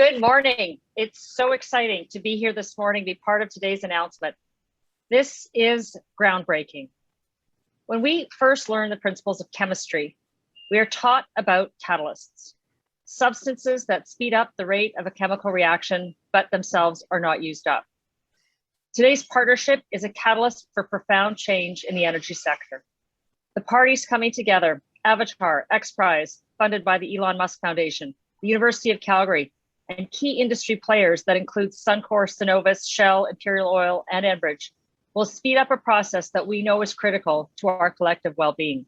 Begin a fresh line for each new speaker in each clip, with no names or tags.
Good morning. It's so exciting to be here this morning, be part of today's announcement. This is groundbreaking. When we first learn the principles of chemistry, we are taught about catalysts, substances that speed up the rate of a chemical reaction, but themselves are not used up. Today's partnership is a catalyst for profound change in the energy sector. The parties coming together, Avatar XPRIZE, funded by the Elon Musk Foundation, the University of Calgary, and key industry players that include Suncor, Cenovus, Shell, Imperial Oil, and Enbridge, will speed up a process that we know is critical to our collective well-being.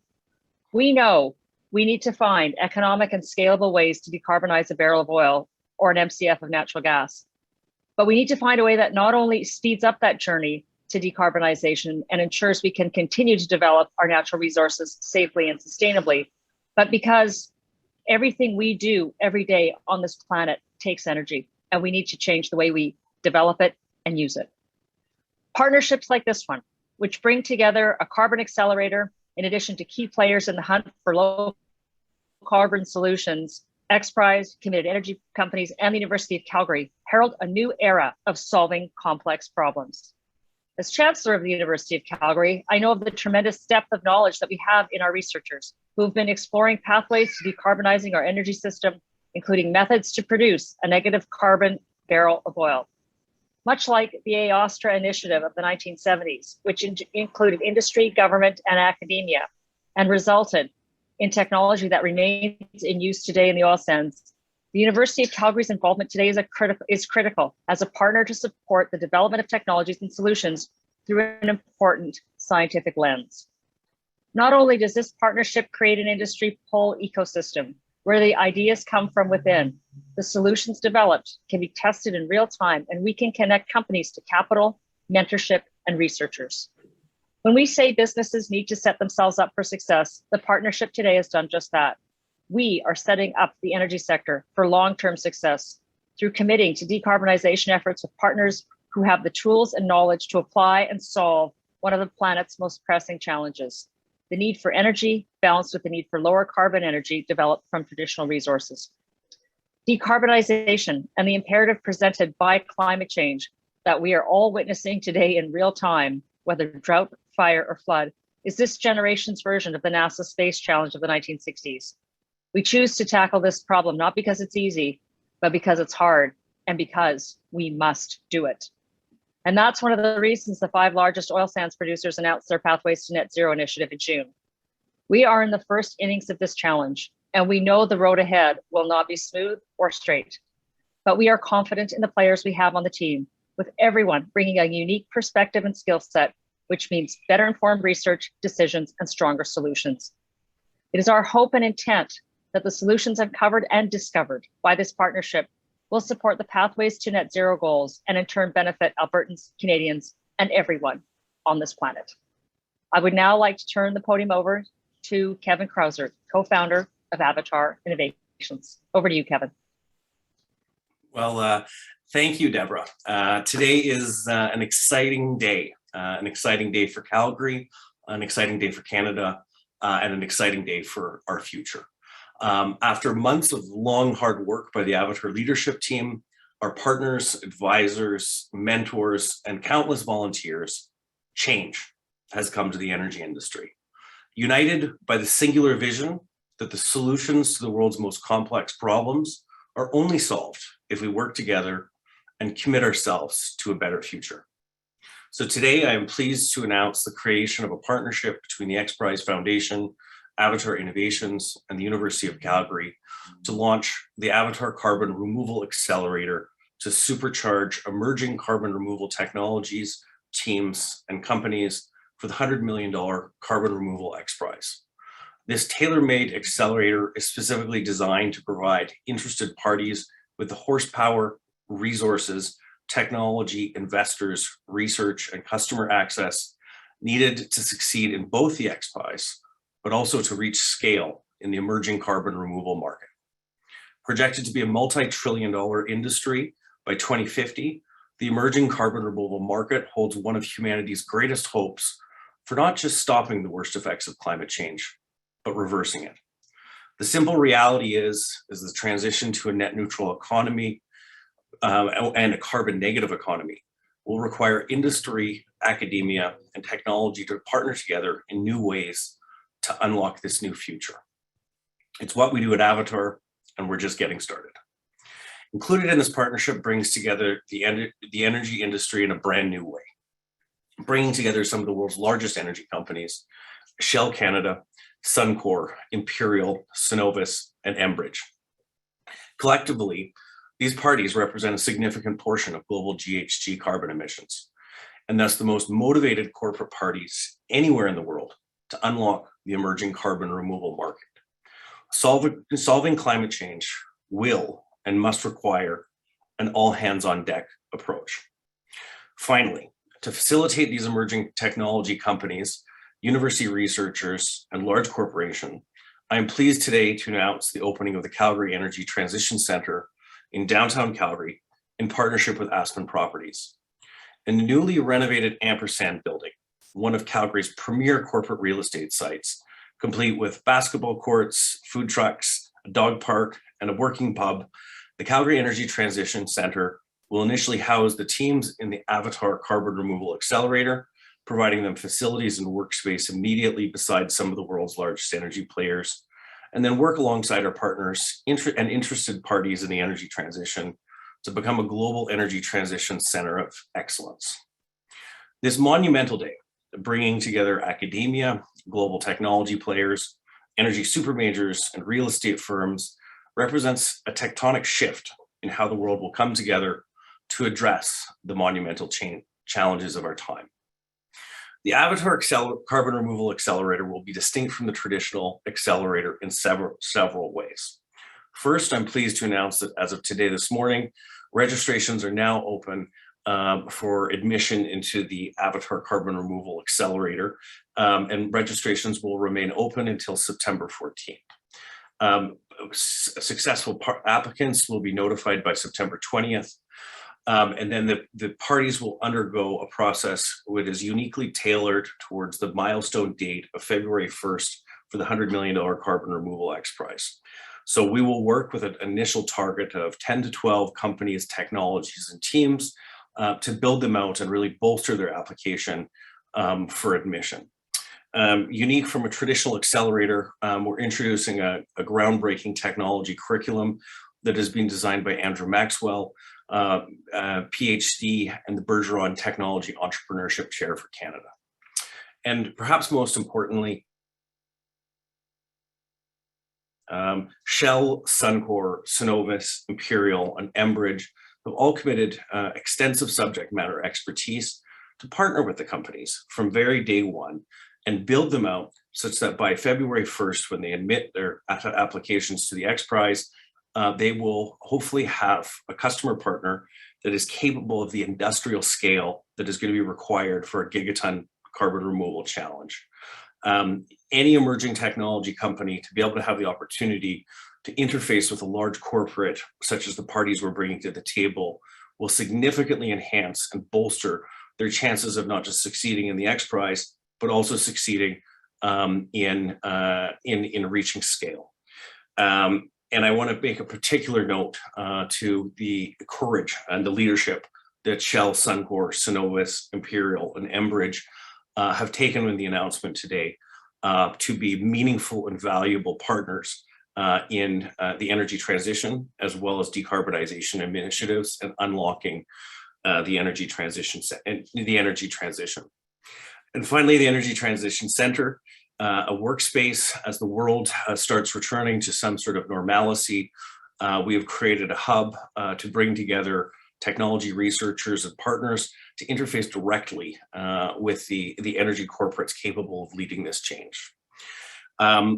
We know we need to find economic and scalable ways to decarbonize a barrel of oil or an MCF of natural gas. But we need to find a way that not only speeds up that journey to decarbonization and ensures we can continue to develop our natural resources safely and sustainably, but because everything we do every day on this planet takes energy, and we need to change the way we develop it and use it. Partnerships like this one, which bring together a carbon accelerator, in addition to key players in the hunt for low carbon solutions, XPRIZE, committed energy companies, and the University of Calgary, herald a new era of solving complex problems. As Chancellor of the University of Calgary, I know of the tremendous depth of knowledge that we have in our researchers who have been exploring pathways to decarbonizing our energy system, including methods to produce a negative carbon barrel of oil. Much like the AOSTRA initiative of the 1970s, which included industry, government, and academia, and resulted in technology that remains in use today in the oil sands, the University of Calgary's involvement today is critical as a partner to support the development of technologies and solutions through an important scientific lens. Not only does this partnership create an industry pull ecosystem where the ideas come from within, the solutions developed can be tested in real time, and we can connect companies to capital, mentorship, and researchers. When we say businesses need to set themselves up for success, the partnership today has done just that. We are setting up the energy sector for long-term success through committing to decarbonization efforts with partners who have the tools and knowledge to apply and solve one of the planet's most pressing challenges: the need for energy balanced with the need for lower carbon energy developed from traditional resources. Decarbonization and the imperative presented by climate change that we are all witnessing today in real time, whether drought, fire, or flood, is this generation's version of the NASA space challenge of the 1960s. We choose to tackle this problem not because it's easy, but because it's hard and because we must do it. And that's one of the reasons the 5 largest oil sands producers announced their Pathways to Net Zero initiative in June. We are in the first innings of this challenge, and we know the road ahead will not be smooth or straight. But we are confident in the players we have on the team, with everyone bringing a unique perspective and skill set, which means better informed research, decisions, and stronger solutions. It is our hope and intent that the solutions uncovered and discovered by this partnership will support the Pathways to Net Zero goals and in turn benefit Albertans, Canadians, and everyone on this planet. I would now like to turn the podium over to Kevin Krausert, co-founder of Avatar Innovations. Over to you, Kevin.
Well, thank you, Deborah. Today is an exciting day for Calgary, an exciting day for Canada, and an exciting day for our future. After months of long, hard work by the Avatar leadership team, our partners, advisors, mentors, and countless volunteers, change has come to the energy industry. United by the singular vision that the solutions to the world's most complex problems are only solved if we work together and commit ourselves to a better future. So today I am pleased to announce the creation of a partnership between the XPRIZE Foundation, Avatar Innovations, and the University of Calgary to launch the Avatar Carbon Removal Accelerator to supercharge emerging carbon removal technologies, teams, and companies for the $100 million Carbon Removal XPRIZE. This tailor-made accelerator is specifically designed to provide interested parties with the horsepower, resources, technology, investors, research, and customer access needed to succeed in both the XPRIZE, but also to reach scale in the emerging carbon removal market. Projected to be a multi-trillion-dollar industry by 2050, the emerging carbon removal market holds one of humanity's greatest hopes for not just stopping the worst effects of climate change, but reversing it. The simple reality is the transition to a net neutral economy and a carbon negative economy will require industry, academia, and technology to partner together in new ways to unlock this new future. It's what we do at Avatar, and we're just getting started. Included in this partnership brings together the energy industry in a brand new way, bringing together some of the world's largest energy companies, Shell Canada, Suncor, Imperial, Cenovus, and Enbridge. Collectively, these parties represent a significant portion of global GHG carbon emissions, and thus the most motivated corporate parties anywhere in the world to unlock the emerging carbon removal market. Solving climate change will and must require an all-hands-on-deck approach. Finally, to facilitate these emerging technology companies, university researchers, and large corporations, I am pleased today to announce the opening of the Calgary Energy Transition Centre in downtown Calgary in partnership with Aspen Properties. In the newly renovated Ampersand building, one of Calgary's premier corporate real estate sites, complete with basketball courts, food trucks, a dog park, and a working pub, the Calgary Energy Transition Centre will initially house the teams in the Avatar Carbon Removal Accelerator, providing them facilities and workspace immediately beside some of the world's largest energy players, and then work alongside our partners and interested parties in the energy transition to become a global energy transition center of excellence. This monumental day, bringing together academia, global technology players, energy supermajors, and real estate firms, represents a tectonic shift in how the world will come together to address the monumental challenges of our time. The Avatar Carbon Removal Accelerator will be distinct from the traditional accelerator in several ways. First, I'm pleased to announce that as of today, this morning, registrations are now open for admission into the Avatar Carbon Removal Accelerator, and registrations will remain open until September 14th. Successful applicants will be notified by September 20th. And then the parties will undergo a process which is uniquely tailored towards the milestone date of February 1st for the $100 million Carbon Removal XPRIZE. So we will work with an initial target of 10 to 12 companies, technologies, and teams to build them out and really bolster their application for admission. Unique from a traditional accelerator, we're introducing a groundbreaking technology curriculum that has been designed by Andrew Maxwell, PhD, and the Bergeron Technology Entrepreneurship Chair for Canada. And perhaps most importantly, Shell, Suncor, Cenovus, Imperial, and Enbridge have all committed extensive subject matter expertise to partner with the companies from very day one and build them out such that by February 1st, when they admit their applications to the XPRIZE, they will hopefully have a customer partner that is capable of the industrial scale that is going to be required for a gigaton carbon removal challenge. Any emerging technology company to be able to have the opportunity to interface with a large corporate, such as the parties we're bringing to the table, will significantly enhance and bolster their chances of not just succeeding in the XPRIZE, but also succeeding in reaching scale. And I want to make a particular note to the courage and the leadership that Shell, Suncor, Cenovus, Imperial, and Enbridge have taken in the announcement today to be meaningful and valuable partners in the energy transition, as well as decarbonization initiatives and unlocking the energy transition. And finally, the Energy Transition Center, a workspace as the world starts returning to some sort of normalcy. We have created a hub to bring together technology researchers and partners to interface directly with the energy corporates capable of leading this change.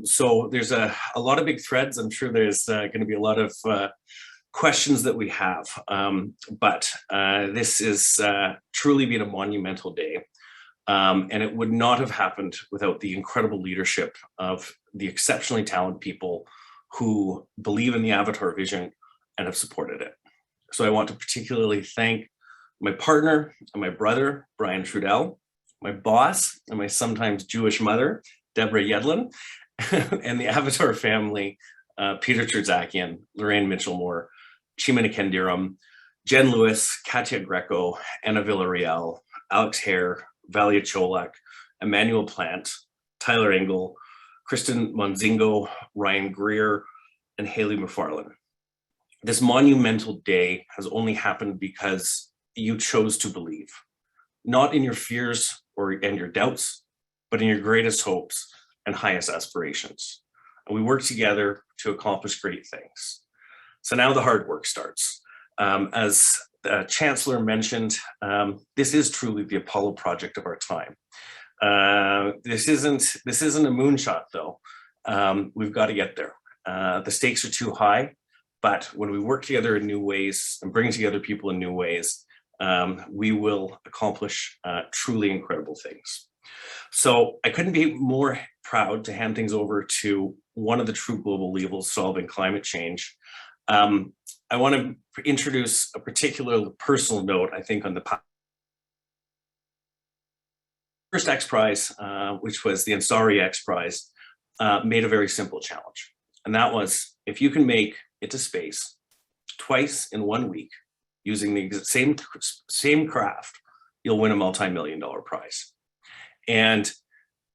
So there's a lot of big threads. I'm sure there's going to be a lot of questions that we have, but this is truly been a monumental day. And it would not have happened without the incredible leadership of the exceptionally talented people who believe in the Avatar vision and have supported it. So I want to particularly thank my partner and my brother, Brian Trudell, my boss and my sometimes Jewish mother, Deborah Yedlin, and the Avatar family, Peter Terzakian, Lorraine Mitchell-Moore, Chimena Kendiram, Jen Lewis, Katia Greco, Anna Villarreal, Alex Hare, Valia Cholak, Emmanuel Plant, Tyler Engel, Kristen Monzingo, Ryan Greer, and Haley McFarlane. This monumental day has only happened because you chose to believe, not in your fears and your doubts, but in your greatest hopes and highest aspirations. And we work together to accomplish great things. So now the hard work starts. As the Chancellor mentioned, this is truly the Apollo project of our time. This isn't a moonshot though. We've got to get there. The stakes are too high, but when we work together in new ways and bring together people in new ways, we will accomplish truly incredible things. So I couldn't be more proud to hand things over to one of the true global leaders solving climate change. I want to introduce a particular personal note, I think, on the first XPRIZE, which was the Ansari XPRIZE, made a very simple challenge. And that was, if you can make it to space twice in 1 week using the same craft, you'll win a multi-million-dollar prize. And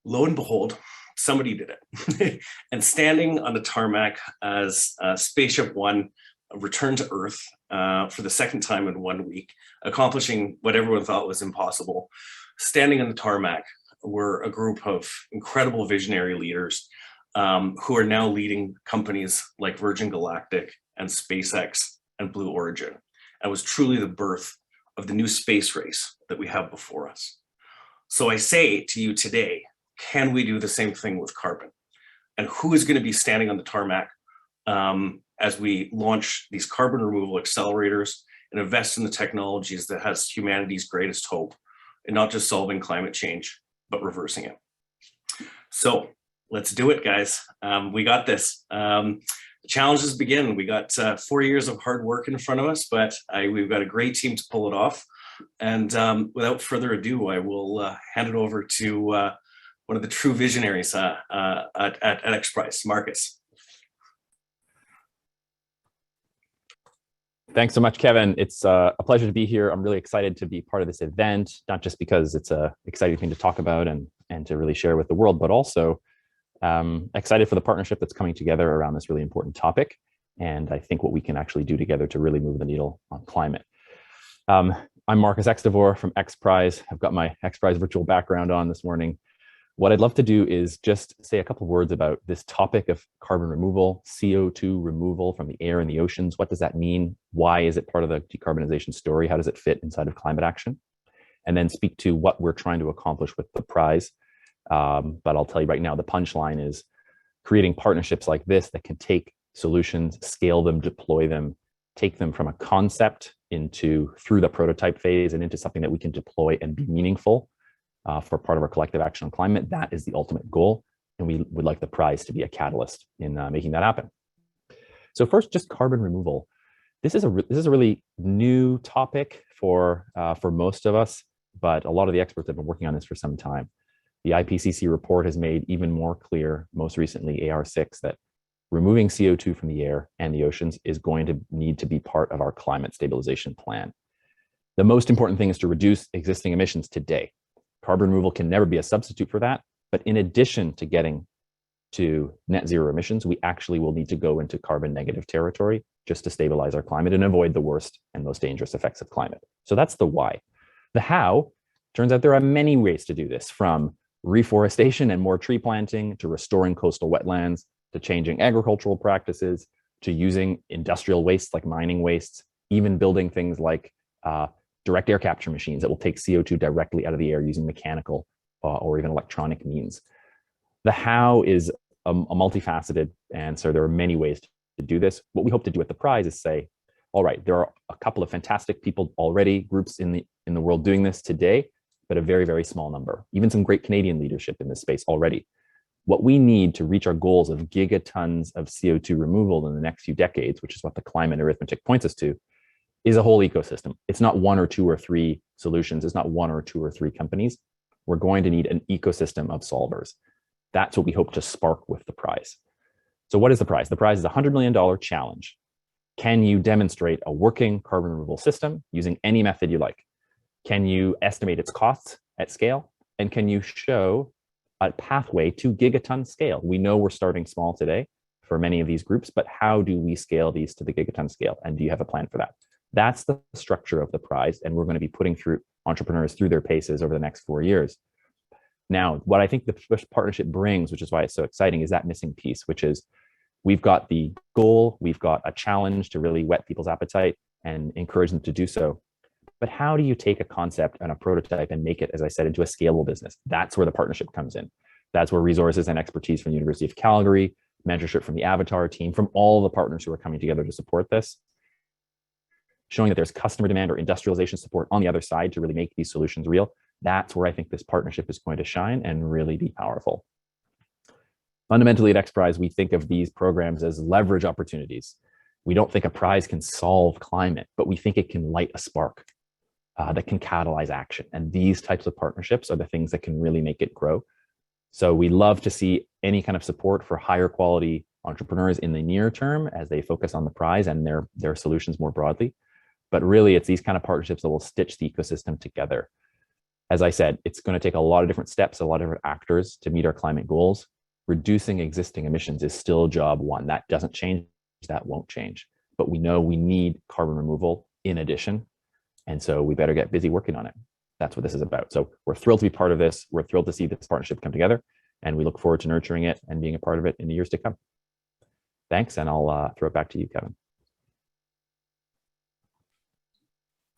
lo and behold, somebody did it. And standing on the tarmac as Spaceship One returned to Earth for the second time in 1 week, accomplishing what everyone thought was impossible, standing on the tarmac were a group of incredible visionary leaders who are now leading companies like Virgin Galactic and SpaceX and Blue Origin. And was truly the birth of the new space race that we have before us. So I say to you today, can we do the same thing with carbon? And who is going to be standing on the tarmac as we launch these carbon removal accelerators and invest in the technologies that has humanity's greatest hope in not just solving climate change, but reversing it. So let's do it, guys. We got this. The challenges begin. We got 4 years of hard work in front of us, but we've got a great team to pull it off. And without further ado, I will hand it over to one of the true visionaries at XPRIZE, Marcus.
Thanks so much, Kevin. It's a pleasure to be here. I'm really excited to be part of this event, not just because it's an exciting thing to talk about and to really share with the world, but also excited for the partnership that's coming together around this really important topic. And I think what we can actually do together to really move the needle on climate. I'm Marcius Extavour from XPRIZE. I've got my XPRIZE virtual background on this morning. What I'd love to do is just say a couple of words about this topic of carbon removal, CO2 removal from the air and the oceans. What does that mean? Why is it part of the decarbonization story? How does it fit inside of climate action? And then speak to what we're trying to accomplish with the prize. But I'll tell you right now, the punchline is creating partnerships like this that can take solutions, scale them, deploy them, take them from a concept through the prototype phase and into something that we can deploy and be meaningful for part of our collective action on climate. That is the ultimate goal. And we would like the prize to be a catalyst in making that happen. So first, just carbon removal. This is a really new topic for most of us, but a lot of the experts have been working on this for some time. The IPCC report has made even more clear, most recently AR6, that removing CO2 from the air and the oceans is going to need to be part of our climate stabilization plan. The most important thing is to reduce existing emissions today. Carbon removal can never be a substitute for that, but in addition to getting to net zero emissions, we actually will need to go into carbon negative territory just to stabilize our climate and avoid the worst and most dangerous effects of climate. So that's the why. The how, turns out there are many ways to do this, from reforestation and more tree planting, to restoring coastal wetlands, to changing agricultural practices, to using industrial wastes like mining wastes, even building things like direct air capture machines that will take CO2 directly out of the air using mechanical or even electronic means. The how is a multifaceted answer. There are many ways to do this. What we hope to do at the prize is say, all right, there are a couple of fantastic people already, groups in the world doing this today, but a very, very small number. Even some great Canadian leadership in this space already. What we need to reach our goals of gigatons of CO2 removal in the next few decades, which is what the climate arithmetic points us to, is a whole ecosystem. It's not one or two or three solutions. It's not one or two or three companies. We're going to need an ecosystem of solvers. That's what we hope to spark with the prize. So what is the prize? The prize is a $100 million challenge. Can you demonstrate a working carbon removal system using any method you like? Can you estimate its costs at scale? And can you show a pathway to gigaton scale? We know we're starting small today for many of these groups, but how do we scale these to the gigaton scale? And do you have a plan for that? That's the structure of the prize. And we're going to be putting through entrepreneurs through their paces over the next 4 years. Now, what I think the partnership brings, which is why it's so exciting, is that missing piece, which is we've got the goal, we've got a challenge to really whet people's appetite and encourage them to do so. But how do you take a concept and a prototype and make it, as I said, into a scalable business? That's where the partnership comes in. That's where resources and expertise from the University of Calgary, mentorship from the Avatar team, from all the partners who are coming together to support this, showing that there's customer demand or industrialization support on the other side to really make these solutions real. That's where I think this partnership is going to shine and really be powerful. Fundamentally at XPRIZE, we think of these programs as leverage opportunities. We don't think a prize can solve climate, but we think it can light a spark that can catalyze action. And these types of partnerships are the things that can really make it grow. So we love to see any kind of support for higher quality entrepreneurs in the near term as they focus on the prize and their solutions more broadly. But really, it's these kind of partnerships that will stitch the ecosystem together. As I said, it's going to take a lot of different steps, a lot of different actors to meet our climate goals. Reducing existing emissions is still job one. That doesn't change, that won't change. But we know we need carbon removal in addition. And so we better get busy working on it. That's what this is about. So we're thrilled to be part of this. We're thrilled to see this partnership come together, and we look forward to nurturing it and being a part of it in the years to come. Thanks, and I'll throw it back to you, Kevin.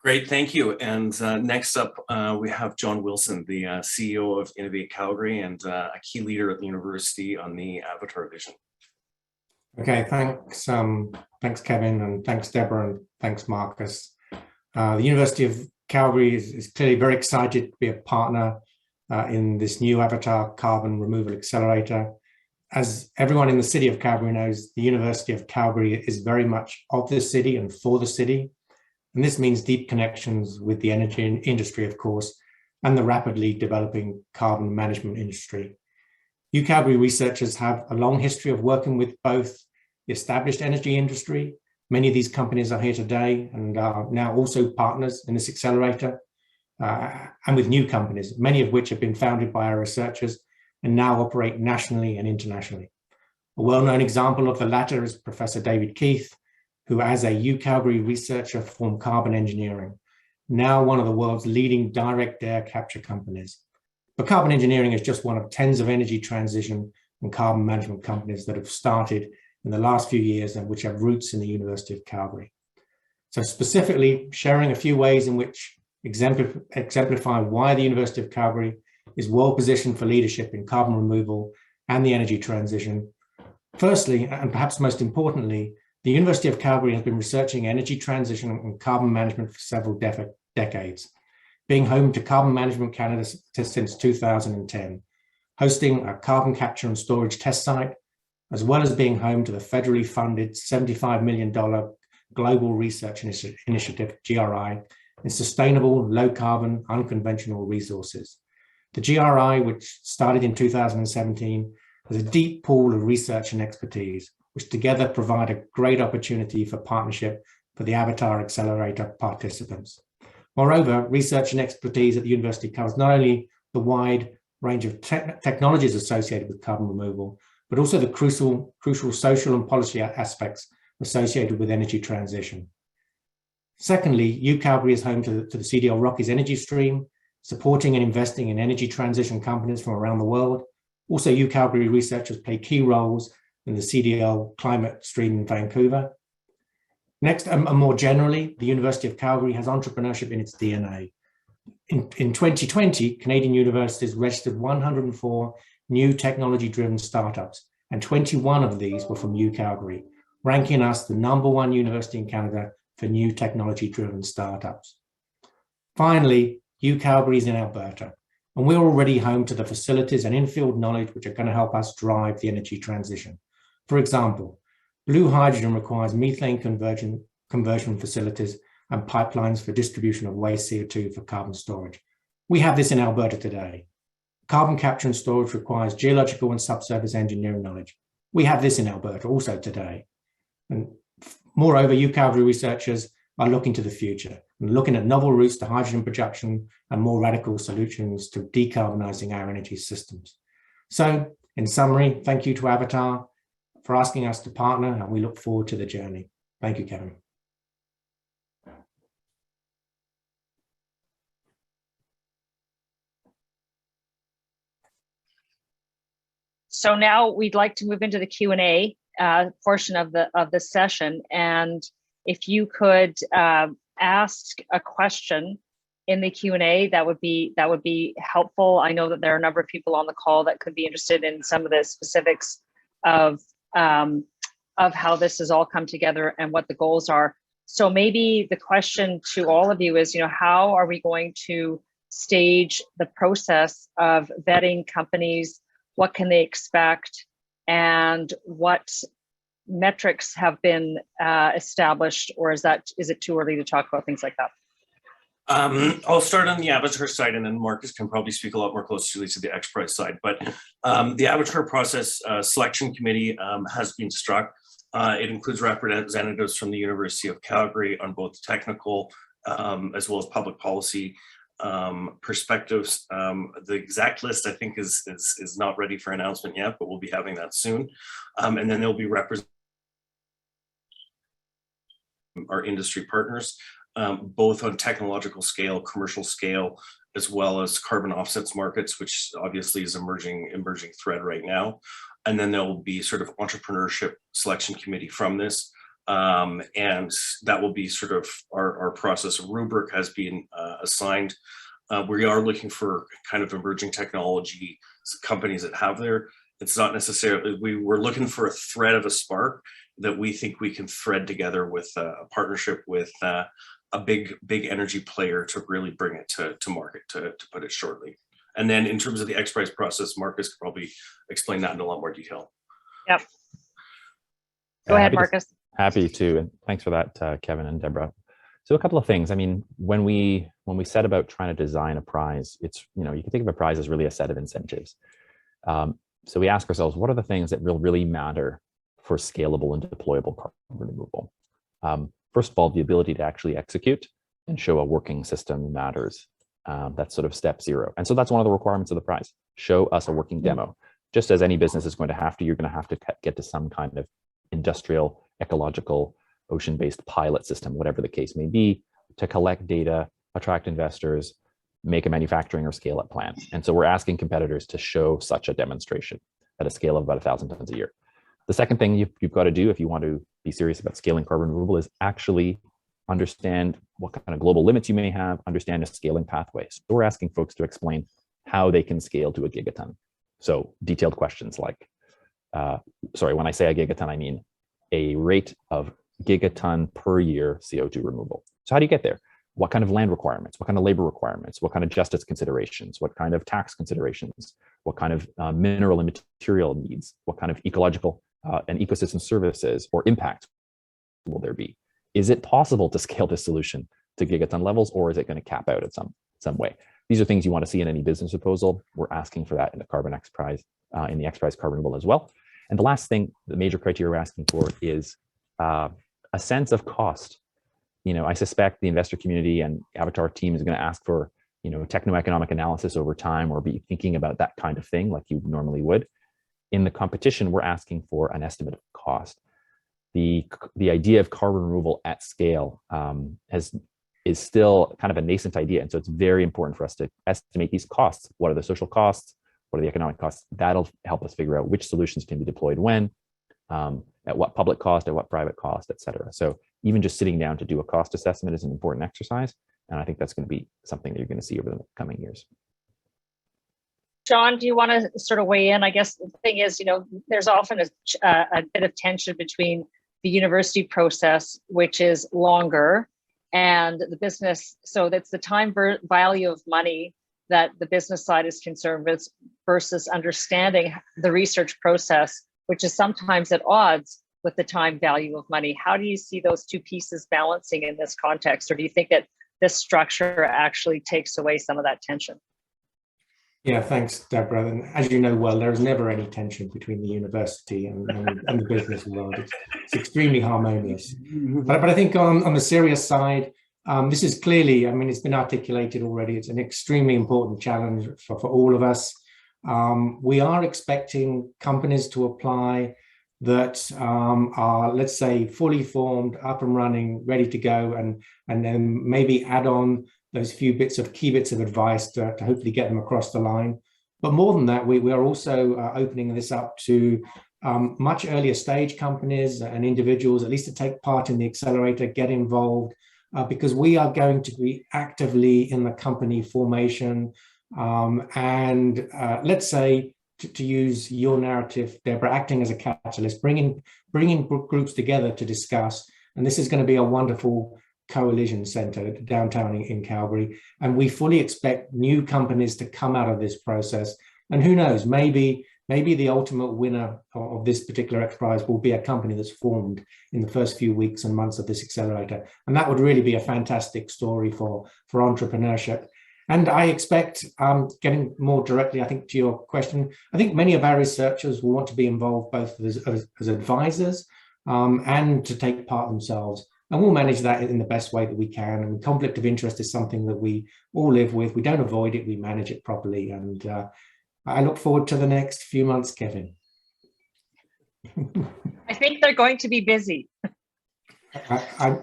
Great, thank you. And next up, we have John Wilson, the CEO of Innovate Calgary and a key leader at the university on the Avatar vision.
Okay, thanks. Thanks, Kevin, and thanks, Deborah, and thanks, Marcus. The University of Calgary is clearly very excited to be a partner in this new Avatar Carbon Removal Accelerator. As everyone in the city of Calgary knows, the University of Calgary is very much of the city and for the city. And this means deep connections with the energy industry, of course, and the rapidly developing carbon management industry. UCalgary researchers have a long history of working with both the established energy industry. Many of these companies are here today and are now also partners in this accelerator, and with new companies, many of which have been founded by our researchers and now operate nationally and internationally. A well-known example of the latter is Professor David Keith, who as a UCalgary researcher formed Carbon Engineering, now one of the world's leading direct air capture companies. But Carbon Engineering is just one of tens of energy transition and carbon management companies that have started in the last few years and which have roots in the University of Calgary. So specifically, sharing a few ways in which exemplify why the University of Calgary is well positioned for leadership in carbon removal and the energy transition. Firstly, and perhaps most importantly, the University of Calgary has been researching energy transition and carbon management for several decades, being home to Carbon Management Canada since 2010, hosting a carbon capture and storage test site, as well as being home to the federally funded $75 million Global Research Initiative, GRI, in sustainable, low-carbon, unconventional resources. The GRI, which started in 2017, has a deep pool of research and expertise, which together provide a great opportunity for partnership for the Avatar Accelerator participants. Moreover, research and expertise at the university covers not only the wide range of technologies associated with carbon removal, but also the crucial social and policy aspects associated with energy transition. Secondly, UCalgary is home to the CDL Rockies energy stream, supporting and investing in energy transition companies from around the world. Also, UCalgary researchers play key roles in the CDL climate stream in Vancouver. Next, and more generally, the University of Calgary has entrepreneurship in its DNA. In 2020, Canadian universities registered 104 new technology-driven startups, and 21 of these were from UCalgary, ranking us the #1 university in Canada for new technology-driven startups. Finally, UCalgary is in Alberta, and we're already home to the facilities and in-field knowledge which are going to help us drive the energy transition. For example, blue hydrogen requires methane conversion facilities and pipelines for distribution of waste CO2 for carbon storage. We have this in Alberta today. Carbon capture and storage requires geological and subsurface engineering knowledge. We have this in Alberta also today. And moreover, you Calgary researchers are looking to the future and looking at novel routes to hydrogen production and more radical solutions to decarbonizing our energy systems. So, in summary, thank you to Avatar for asking us to partner, and we look forward to the journey. Thank you, Kevin.
So now we'd like to move into the Q&A portion of the session, and if you could ask a question in the Q&A, that would be helpful. I know that there are a number of people on the call that could be interested in some of the specifics of how this has all come together and what the goals are. So maybe the question to all of you is, how are we going to stage the process of vetting companies? What can they expect, and what metrics have been established, or is it too early to talk about things like that?
I'll start on the Avatar side, and then Marcus can probably speak a lot more closely to the XPRIZE side. But the Avatar process selection committee has been struck. It includes representatives from the University of Calgary on both technical as well as public policy perspectives. The exact list, I think, is not ready for announcement yet, but we'll be having that soon. And then there'll be our industry partners, both on technological scale, commercial scale, as well as carbon offsets markets, which obviously is emerging thread right now. And then there will be sort of entrepreneurship selection committee from this. And that will be sort of our process. A rubric has been assigned. We are looking for kind of emerging technology companies that have there. It's not necessarily, we're looking for a thread of a spark that we think we can thread together with a partnership with a big energy player to really bring it to market, to put it shortly. And then in terms of the XPRIZE process, Marcus could probably explain that in a lot more detail.
Yep. Go ahead, Marcus.
Happy to, and thanks for that, Kevin and Deborah. So a couple of things. I mean, when we set about trying to design a prize, it's, you can think of a prize as really a set of incentives. So we ask ourselves, what are the things that will really matter for scalable and deployable carbon removal? First of all, the ability to actually execute and show a working system matters. That's sort of step zero. And so that's one of the requirements of the prize. Show us a working demo. Just as any business is going to have to, you're going to have to get to some kind of industrial, ecological, ocean-based pilot system, whatever the case may be, to collect data, attract investors, make a manufacturing or scale-up plan. And so we're asking competitors to show such a demonstration at a scale of about 1,000 tons a year. The second thing you've got to do if you want to be serious about scaling carbon removal is actually understand what kind of global limits you may have, understand a scaling pathway. So we're asking folks to explain how they can scale to a gigaton. So detailed questions like, when I say a gigaton, I mean a rate of gigaton per year CO2 removal. So how do you get there? What kind of land requirements? What kind of labor requirements? What kind of justice considerations? What kind of tax considerations? What kind of mineral and material needs? What kind of ecological and ecosystem services or impact will there be? Is it possible to scale this solution to gigaton levels, or is it going to cap out at some way? These are things you want to see in any business proposal. We're asking for that in the Carbon XPRIZE, in the XPRIZE Carbon Removal as well. And the last thing, the major criteria we're asking for is a sense of cost. I suspect the investor community and Avatar team is going to ask for, techno-economic analysis over time, or be thinking about that kind of thing like you normally would. In the competition, we're asking for an estimate of cost. The idea of carbon removal at scale is still kind of a nascent idea. And so it's very important for us to estimate these costs. What are the social costs? What are the economic costs? That'll help us figure out which solutions can be deployed when, at what public cost, at what private cost, et cetera. So even just sitting down to do a cost assessment is an important exercise. And I think that's going to be something that you're going to see over the coming years.
John, do you want to sort of weigh in? I guess the thing is, there's often a bit of tension between the university process, which is longer, and the business. So that's the time value of money that the business side is concerned with versus understanding the research process, which is sometimes at odds with the time value of money. How do you see those two pieces balancing in this context? Or do you think that this structure actually takes away some of that tension?
Yeah, thanks, Deborah. And as you know well, there is never any tension between the university and the business world. It's extremely harmonious. But I think on the serious side, this is clearly, I mean, it's been articulated already. It's an extremely important challenge for all of us. We are expecting companies to apply that are, let's say, fully formed, up and running, ready to go, and then maybe add on those few key bits of advice to hopefully get them across the line. But more than that, we are also opening this up to much earlier stage companies and individuals, at least to take part in the accelerator, get involved, because we are going to be actively in the company formation. And let's say, to use your narrative, Deborah, acting as a catalyst, bringing groups together to discuss. And this is going to be a wonderful coalition center downtown in Calgary. And we fully expect new companies to come out of this process. And who knows, maybe the ultimate winner of this particular XPRIZE will be a company that's formed in the first few weeks and months of this accelerator. And that would really be a fantastic story for entrepreneurship. And I expect, getting more directly, I think, to your question, I think many of our researchers will want to be involved both as advisors and to take part themselves. And we'll manage that in the best way that we can. And conflict of interest is something that we all live with. We don't avoid it, we manage it properly. And I look forward to the next few months, Kevin.
I think they're going to be busy.
My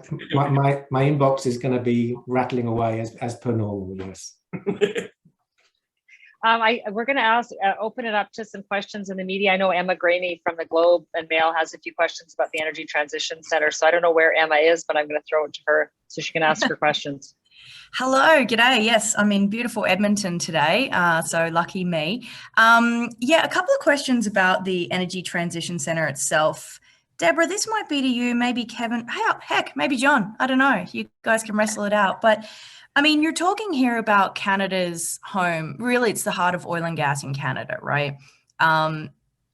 inbox is going to be rattling away as per normal, yes.
We're going to open it up to some questions in the media. I know Emma Graney from the Globe and Mail has a few questions about the Energy Transition Center. So I don't know where Emma is, but I'm going to throw it to her so she can ask her questions.
Hello, g'day. Yes, I'm in beautiful Edmonton today, so lucky me. Yeah, a couple of questions about the Energy Transition Center itself. Deborah, this might be to you, maybe Kevin, heck, maybe John. I don't know. You guys can wrestle it out. But I mean, you're talking here about Canada's home. Really, it's the heart of oil and gas in Canada, right?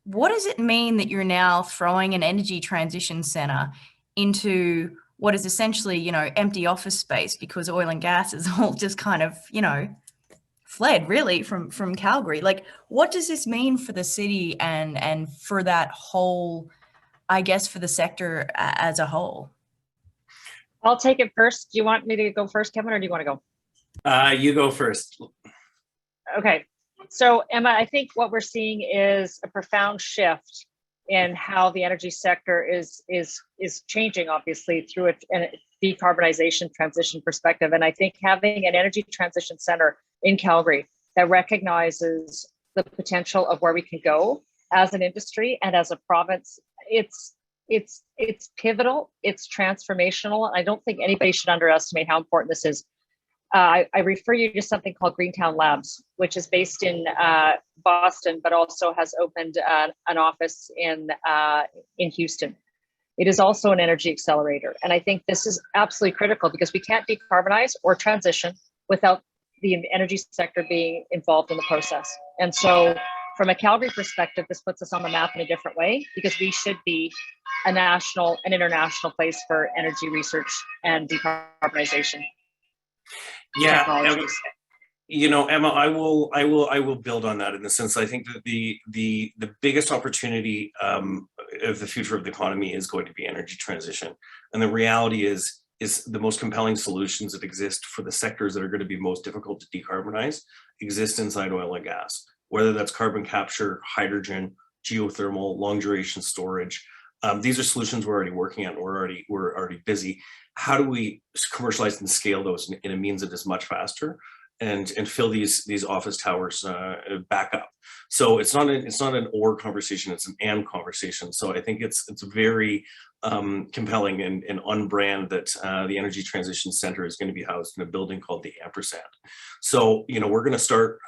What does it mean that you're now throwing an energy transition center into what is essentially, you know, empty office space because oil and gas is all just kind of, you know, fled really from Calgary? Like, what does this mean for the city and for that whole, I guess, for the sector as a whole?
I'll take it first. Do you want me to go first, Kevin, or do you want to
go? You go first.
Okay. So, Emma, I think what we're seeing is a profound shift in how the energy sector is changing, obviously, through a decarbonization transition perspective. And I think having an energy transition center in Calgary that recognizes the potential of where we can go as an industry and as a province, it's pivotal, it's transformational. I don't think anybody should underestimate how important this is. I refer you to something called Greentown Labs, which is based in Boston, but also has opened an office in Houston. It is also an energy accelerator. And I think this is absolutely critical because we can't decarbonize or transition without the energy sector being involved in the process. And so from a Calgary perspective, this puts us on the map in a different way because we should be a national and international place for energy research and decarbonization.
Yeah, you know, Emma, I will build on that in the sense I think that the biggest opportunity of the future of the economy is going to be energy transition, and the reality is the most compelling solutions that exist for the sectors that are going to be most difficult to decarbonize exist inside oil and gas, whether that's carbon capture, hydrogen, geothermal, long duration storage. These are solutions we're already working on. We're already busy. How do we commercialize and scale those in a means that is much faster and fill these office towers back up? So it's not an or conversation, it's an and conversation. So I think it's very compelling and on brand that the Energy Transition Center is going to be housed in a building called the Ampersand. So, you know, we're going to start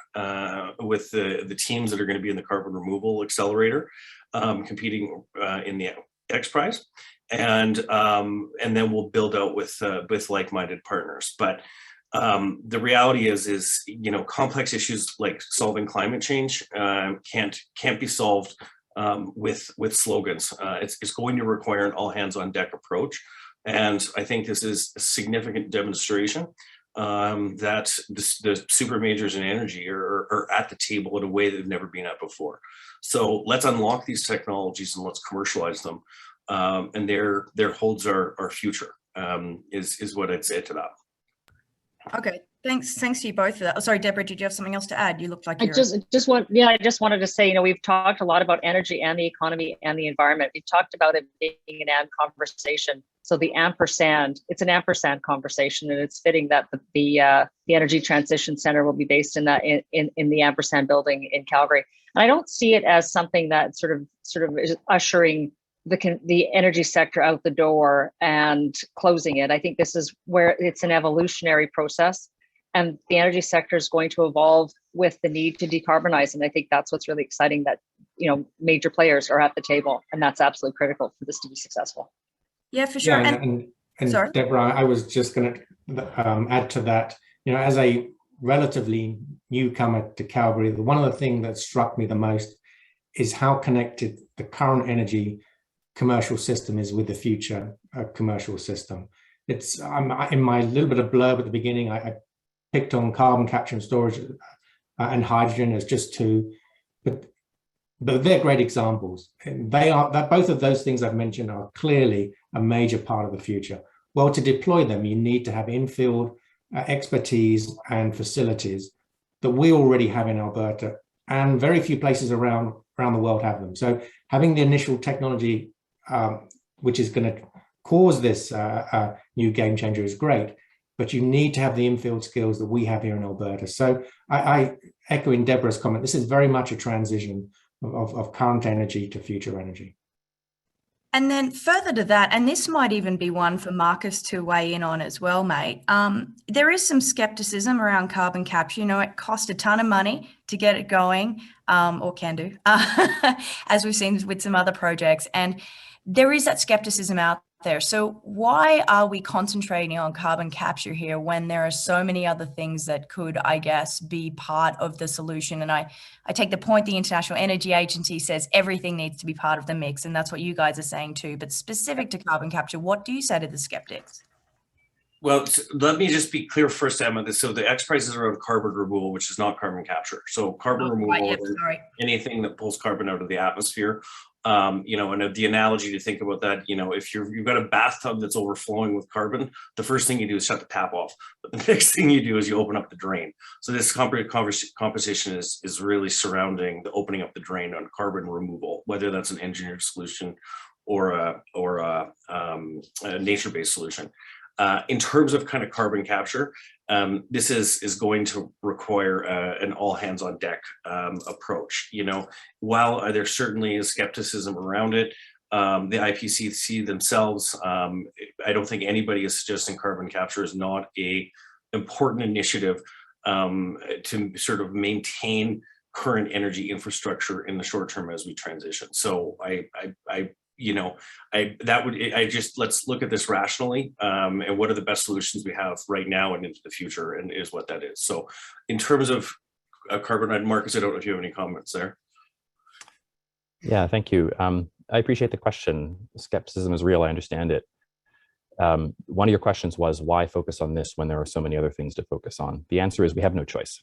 with the teams that are going to be in the Carbon Removal Accelerator, competing in the XPRIZE, and then we'll build out with like-minded partners. But the reality is you know, complex issues like solving climate change can't be solved with slogans. It's going to require an all hands on deck approach, and I think this is a significant demonstration that the super majors in energy are at the table in a way they've never been at before. So let's unlock these technologies and let's commercialize them. And there holds our future, is what I'd say to that.
Okay, thanks to you both for that. Oh, sorry, Deborah, did you have something else to add? You looked like
I just wanted to say, we've talked a lot about energy and the economy and the environment. We've talked about it being an and conversation. So the ampersand, it's an ampersand conversation, and it's fitting that the Energy Transition Center will be based in that in the ampersand building in Calgary. And I don't see it as something that sort of is ushering the energy sector out the door and closing it. I think this is where it's an evolutionary process, and the energy sector is going to evolve with the need to decarbonize. And I think that's what's really exciting, that major players are at the table, and that's absolutely critical for this to be successful.
Yeah, for sure.
Yeah, and
sorry,
Deborah, I was just going to add to that. As a relatively newcomer to Calgary, one of the things that struck me the most is how connected the current energy commercial system is with the future commercial system. It's in my little bit of blurb at the beginning, I picked on carbon capture and storage and hydrogen as just two, but they're great examples. And both of those things I've mentioned are clearly a major part of the future. Well, to deploy them, you need to have in-field expertise and facilities that we already have in Alberta, and very few places around the world have them. So having the initial technology, which is going to cause this new game changer, is great, but you need to have the in-field skills that we have here in Alberta. So I echo in Deborah's comment, this is very much a transition of current energy to future energy.
And then further to that, and this might even be one for Marcus to weigh in on as well, mate. There is some skepticism around carbon capture. It costs a ton of money to get it going, or can do, as we've seen with some other projects. And there is that skepticism out there. So why are we concentrating on carbon capture here when there are so many other things that could, I guess, be part of the solution? And I take the point the International Energy Agency says everything needs to be part of the mix, and that's what you guys are saying too. But specific to carbon capture, what do you say to the skeptics?
Well, let me just be clear first, Emma. So the XPRIZE is around carbon removal, which is not carbon capture. So carbon removal is anything that pulls carbon out of the atmosphere. And the analogy to think about that, if you've got a bathtub that's overflowing with carbon, the first thing you do is shut the tap off. But the next thing you do is you open up the drain. So this conversation is really surrounding the opening up the drain on carbon removal, whether that's an engineered solution or a nature-based solution. In terms of kind of carbon capture, this is going to require an all hands on deck approach. While there certainly is skepticism around it, the IPCC themselves, I don't think anybody is suggesting carbon capture is not a important initiative to sort of maintain current energy infrastructure in the short term as we transition. So let's look at this rationally, and what are the best solutions we have right now and into the future, and is what that is. So in terms of carbon, Marcus, I don't know if you have any comments there.
Yeah, thank you. I appreciate the question. Skepticism is real, I understand it. One of your questions was, why focus on this when there are so many other things to focus on? The answer is we have no choice.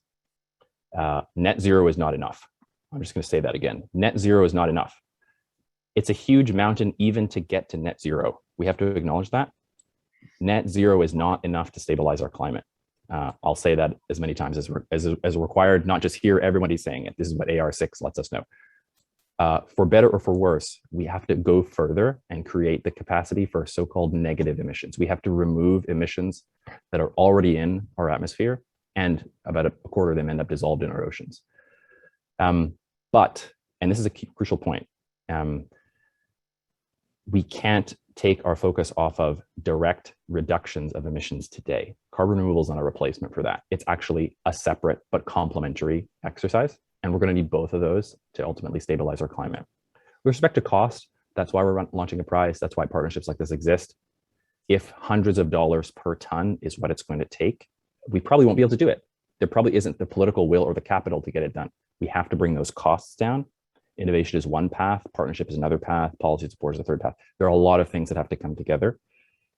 Net zero is not enough. I'm just going to say that again. Net zero is not enough. It's a huge mountain even to get to net zero. We have to acknowledge that. Net zero is not enough to stabilize our climate. I'll say that as many times as required, not just here, everybody's saying it. This is what AR6 lets us know. For better or for worse, we have to go further and create the capacity for so-called negative emissions. We have to remove emissions that are already in our atmosphere, and about a quarter of them end up dissolved in our oceans. But, and this is a crucial point, we can't take our focus off of direct reductions of emissions today. Carbon removal is not a replacement for that. It's actually a separate but complementary exercise. And we're going to need both of those to ultimately stabilize our climate. With respect to cost, that's why we're launching a prize. That's why partnerships like this exist. If hundreds of dollars per ton is what it's going to take, we probably won't be able to do it. There probably isn't the political will or the capital to get it done. We have to bring those costs down. Innovation is one path, partnership is another path, policy support is a third path. There are a lot of things that have to come together.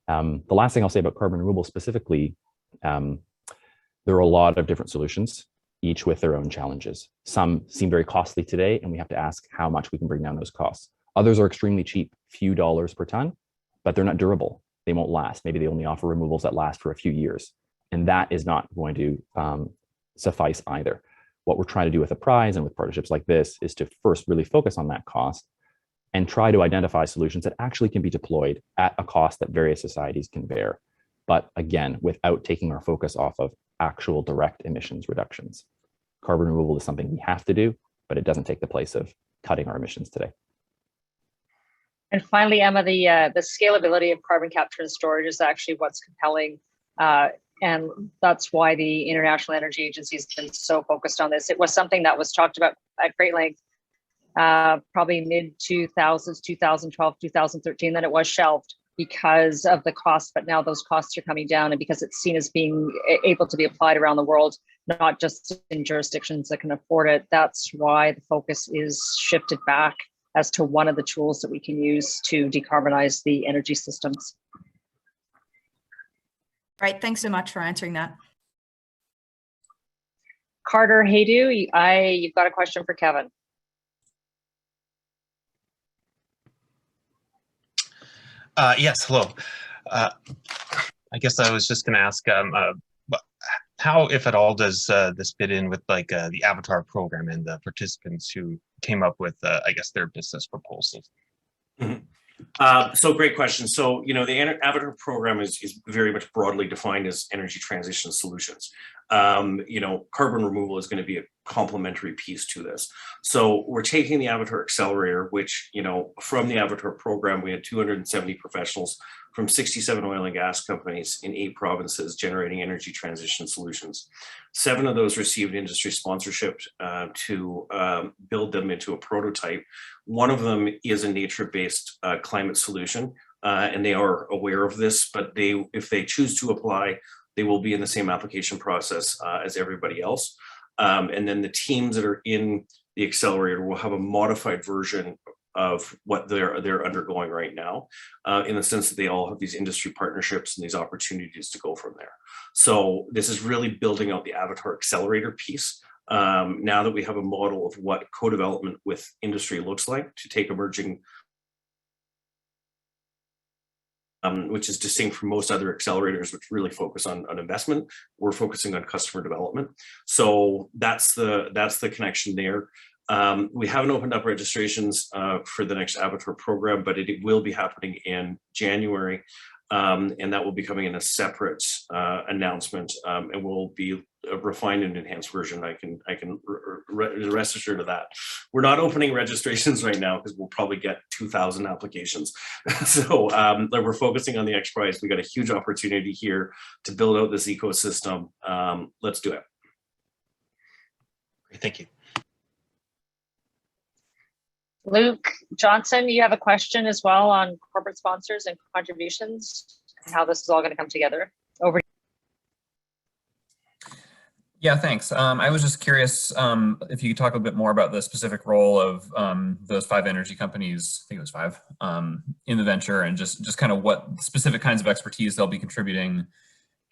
The last thing I'll say about carbon removal specifically, There are a lot of different solutions, each with their own challenges. Some seem very costly today, and we have to ask how much we can bring down those costs. Others are extremely cheap, few dollars per ton, but they're not durable. They won't last. Maybe they only offer removals that last for a few years. And that is not going to suffice either. What we're trying to do with a prize and with partnerships like this is to first really focus on that cost and try to identify solutions that actually can be deployed at a cost that various societies can bear. But again, without taking our focus off of actual direct emissions reductions. Carbon removal is something we have to do, but it doesn't take the place of cutting our emissions today.
And finally, Emma, the scalability of carbon capture and storage is actually what's compelling. And that's why the International Energy Agency has been so focused on this. It was something that was talked about at great length, probably mid-2000s, 2012, 2013, then it was shelved because of the cost, but now those costs are coming down and because it's seen as being able to be applied around the world, not just in jurisdictions that can afford it. That's why the focus is shifted back as to one of the tools that we can use to decarbonize the energy systems.
Great, thanks so much for answering that.
Carter Haydu, you've got a question for Kevin.
Yes, hello. I guess I was just going to ask, how, if at all, does this fit in with like the Avatar program and the participants who came up with, I guess, their business proposals?
Mm-hmm. So great question. So, you know, the Avatar program is very much broadly defined as energy transition solutions. You know, carbon removal is going to be a complementary piece to this. So we're taking the Avatar Accelerator, which, you know, from the Avatar program, we had 270 professionals from 67 oil and gas companies in 8 provinces generating energy transition solutions. 7 of those received industry sponsorship to build them into a prototype. One of them is a nature-based climate solution, and they are aware of this, but if they choose to apply, they will be in the same application process as everybody else. And then the teams that are in the Accelerator will have a modified version of what they're undergoing right now, in the sense that they all have these industry partnerships and these opportunities to go from there. So this is really building out the Avatar Accelerator piece. Now that we have a model of what co-development with industry looks like to take emerging, which is distinct from most other accelerators, which really focus on investment. We're focusing on customer development. So that's the connection there. We haven't opened up registrations for the next Avatar program, but it will be happening in January. And that will be coming in a separate announcement, and will be a refined and enhanced version. I can rest assured of that. We're not opening registrations right now because we'll probably get 2,000 applications. So we're focusing on the XPRIZE. We got a huge opportunity here to build out this ecosystem. Let's do it.
Great, thank you.
Luke Johnson, you have a question as well on corporate sponsors and contributions and how this is all going to come together. Over to you.
Yeah, thanks. I was just curious if you could talk a bit more about the specific role of those 5 energy companies, I think it was 5, in the venture, and just kind of what specific kinds of expertise they'll be contributing,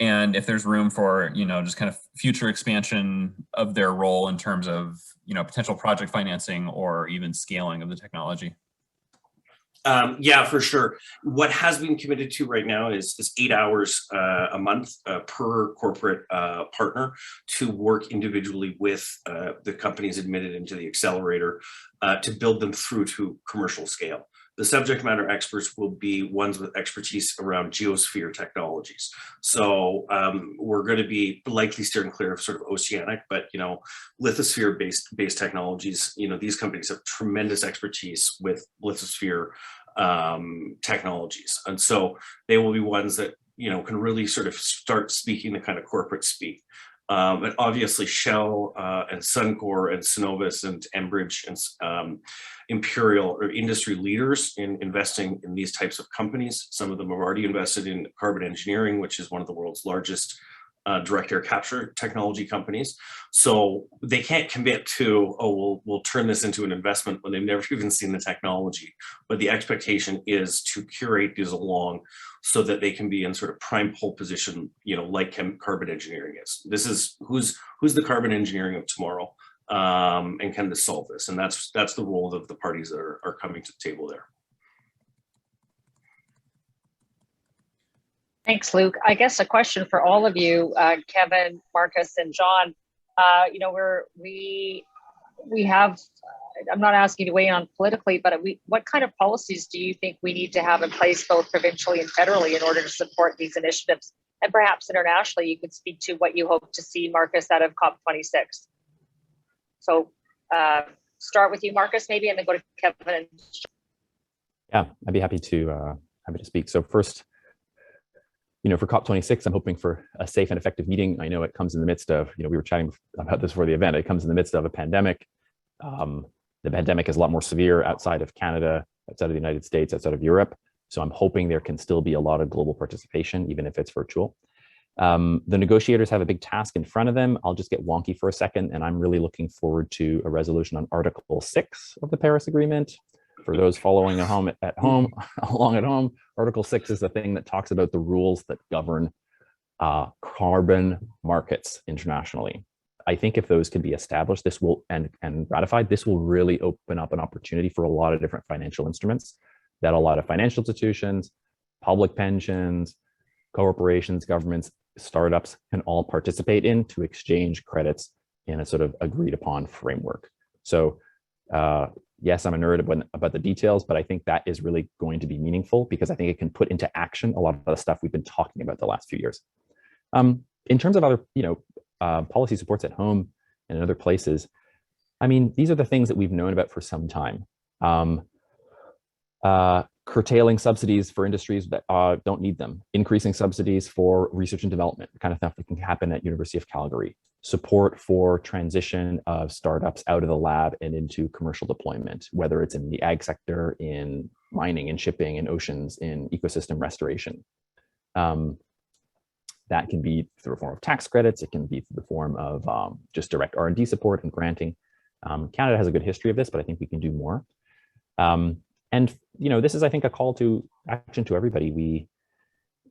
and if there's room for, you know, just kind of future expansion of their role in terms of, you know, potential project financing or even scaling of the technology.
Yeah, for sure. What has been committed to right now is 8 hours a month per corporate partner to work individually with the companies admitted into the Accelerator to build them through to commercial scale. The subject matter experts will be ones with expertise around geosphere technologies. So we're going to be likely steering clear of sort of oceanic, but, you know, lithosphere-based technologies. You know, these companies have tremendous expertise with lithosphere technologies, and so they will be ones that, you know, can really sort of start speaking the kind of corporate speak. And obviously Shell and Suncor and Cenovus and Enbridge and Imperial are industry leaders in investing in these types of companies. Some of them have already invested in Carbon Engineering, which is one of the world's largest direct air capture technology companies. So they can't commit to, oh, we'll turn this into an investment when they've never even seen the technology. But the expectation is to curate these along so that they can be in sort of prime pole position, like carbon engineering is. This is who's the carbon engineering of tomorrow, and can this solve this? And that's the role of the parties that are coming to the table there.
Thanks, Luke. I guess a question for all of you, Kevin, Marcus, and John. We have, I'm not asking you to weigh in on politically, but what kind of policies do you think we need to have in place both provincially and federally in order to support these initiatives? And perhaps internationally, you could speak to what you hope to see, Marcus, out of COP26. So start with you, Marcus, maybe, and then go to Kevin.
Yeah, I'd be happy to speak. So first, for COP26, I'm hoping for a safe and effective meeting. I know it comes in the midst of, we were chatting about this before the event, it comes in the midst of a pandemic. The pandemic is a lot more severe outside of Canada, outside of the United States, outside of Europe. So I'm hoping there can still be a lot of global participation, even if it's virtual. The negotiators have a big task in front of them. I'll just get wonky for a second, and I'm really looking forward to a resolution on Article 6 of the Paris Agreement. For those following along at home, Article 6 is the thing that talks about the rules that govern carbon markets internationally. I think if those can be established, this will and ratified, this will really open up an opportunity for a lot of different financial instruments that a lot of financial institutions, public pensions, corporations, governments, startups can all participate in to exchange credits in a sort of agreed upon framework. So yes, I'm a nerd about the details, but I think that is really going to be meaningful because I think it can put into action a lot of the stuff we've been talking about the last few years. In terms of other, policy supports at home and in other places, I mean, these are the things that we've known about for some time. Curtailing subsidies for industries that don't need them, increasing subsidies for research and development, the kind of stuff that can happen at University of Calgary, support for transition of startups out of the lab and into commercial deployment, whether it's in the ag sector, in mining and shipping, in oceans, in ecosystem restoration. That can be through a form of tax credits. It can be through the form of just direct R&D support and granting. Canada has a good history of this, but I think we can do more. And this is, I think, a call to action to everybody.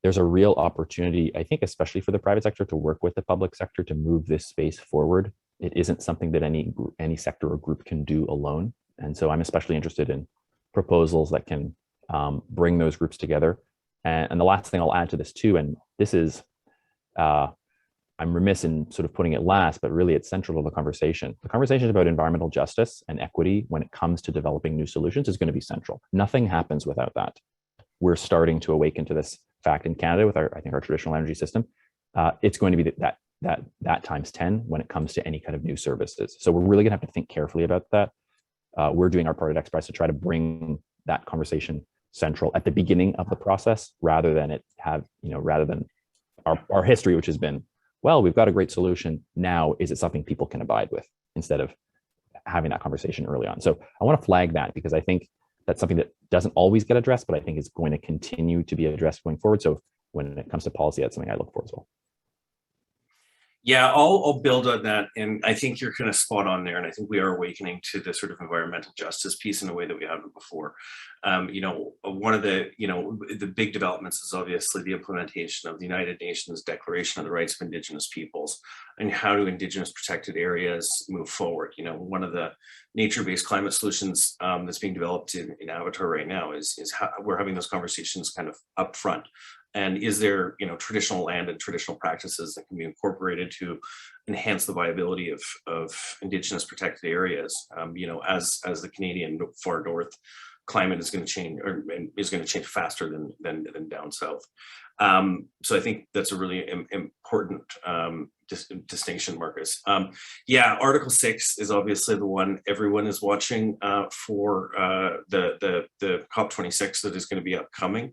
There's a real opportunity, I think, especially for the private sector, to work with the public sector to move this space forward. It isn't something that any sector or group can do alone. And so I'm especially interested in proposals that can bring those groups together. And the last thing I'll add to this too, and this is, I'm remiss in sort of putting it last, but really it's central to the conversation. The conversation about environmental justice and equity when it comes to developing new solutions is going to be central. Nothing happens without that. We're starting to awaken to this fact in Canada with I think our traditional energy system. It's going to be that times 10 when it comes to any kind of new services. So we're really going to have to think carefully about that. We're doing our part at XPRIZE to try to bring that conversation central at the beginning of the process, rather than our history, which has been, well, we've got a great solution. Now, is it something people can abide with, instead of having that conversation early on? So I want to flag that because I think that's something that doesn't always get addressed, but I think is going to continue to be addressed going forward. So when it comes to policy, that's something I look for as well.
Yeah, I'll build on that. And I think you're kind of spot on there. And I think we are awakening to the sort of environmental justice piece in a way that we haven't before. One of the big developments is obviously the implementation of the United Nations Declaration of the Rights of Indigenous Peoples, and how do Indigenous protected areas move forward. One of the nature-based climate solutions that's being developed in Avatar right now is how we're having those conversations kind of up front. And is there, traditional land and traditional practices that can be incorporated to enhance the viability of Indigenous protected areas? As the Canadian far north climate is going to change, or is going to change faster than down south. So I think that's a really important distinction, Marcus. Article 6 is obviously the one everyone is watching for the COP26 that is going to be upcoming.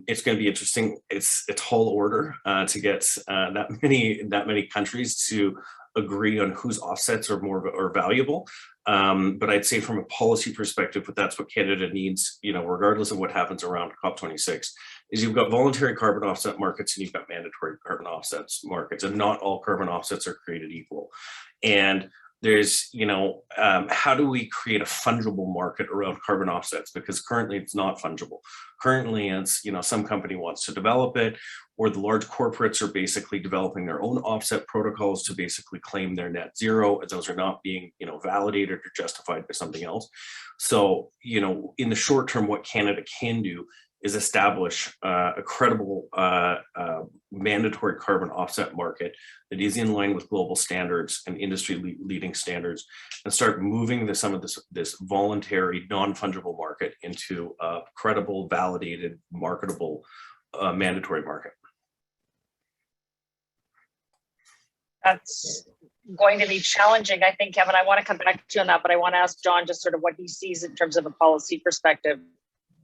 It's going to be interesting. It's a tall order to get that many countries to agree on whose offsets are valuable. But I'd say from a policy perspective, but that's what Canada needs, regardless of what happens around COP26, is you've got voluntary carbon offset markets and you've got mandatory carbon offsets markets, and not all carbon offsets are created equal. And there's, how do we create a fungible market around carbon offsets? Because currently it's not fungible. Currently it's, some company wants to develop it, or the large corporates are basically developing their own offset protocols to basically claim their net zero, as those are not being, validated or justified by something else. So, in the short term, what Canada can do is establish a credible mandatory carbon offset market that is in line with global standards and industry leading standards, and start moving some of this voluntary non-fungible market into a credible, validated, marketable mandatory market.
That's going to be challenging, I think, Kevin. I want to come back to you on that, but I want to ask John just sort of what he sees in terms of a policy perspective.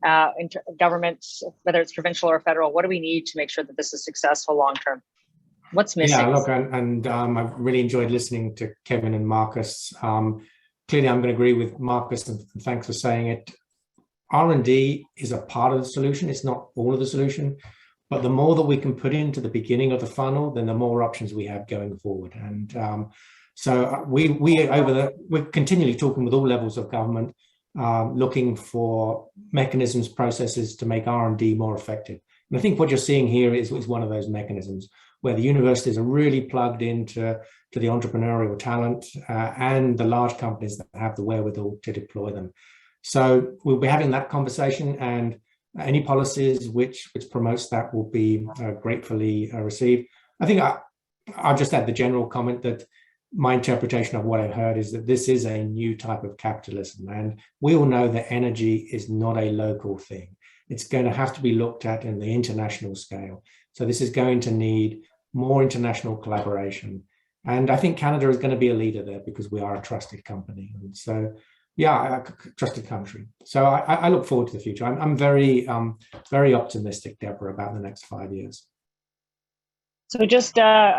In government, whether it's provincial or federal, what do we need to make sure that this is successful long term? What's missing?
Yeah, look, and I've really enjoyed listening to Kevin and Marcus. Clearly, I'm going to agree with Marcus, and thanks for saying it. R&D is a part of the solution. It's not all of the solution, but the more that we can put into the beginning of the funnel, then the more options we have going forward. And so we're continually talking with all levels of government, looking for mechanisms, processes to make R&D more effective. And I think what you're seeing here is one of those mechanisms where the universities are really plugged into the entrepreneurial talent and the large companies that have the wherewithal to deploy them. So we'll be having that conversation, and any policies which promotes that will be gratefully received. I think I'll just add the general comment that my interpretation of what I've heard is that this is a new type of capitalism, and we all know that energy is not a local thing. It's going to have to be looked at in the international scale. So this is going to need more international collaboration. And I think Canada is going to be a leader there because we are a trusted company. And so, yeah, a trusted country. So I look forward to the future. I'm very, very optimistic, Deborah, about the next 5 years.
So I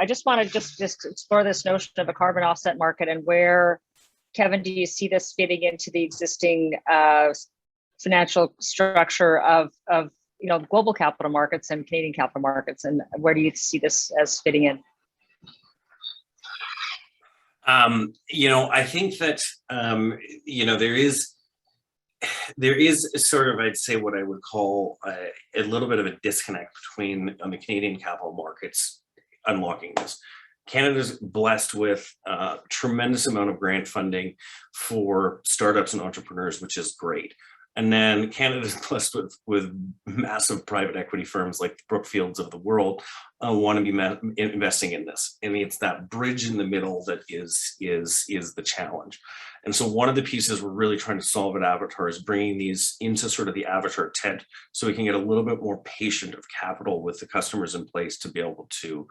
just want to just explore this notion of a carbon offset market, and where, Kevin, do you see this fitting into the existing financial structure of global capital markets and Canadian capital markets, and where do you see this as fitting in?
I think that there is sort of, I'd say, what I would call a little bit of a disconnect between the Canadian capital markets unlocking this. Canada's blessed with a tremendous amount of grant funding for startups and entrepreneurs, which is great. And then Canada's blessed with massive private equity firms like the Brookfields of the world want to be investing in this. I mean, it's that bridge in the middle that is the challenge. And so one of the pieces we're really trying to solve at Avatar is bringing these into sort of the Avatar tent, so we can get a little bit more patient of capital with the customers in place to be able to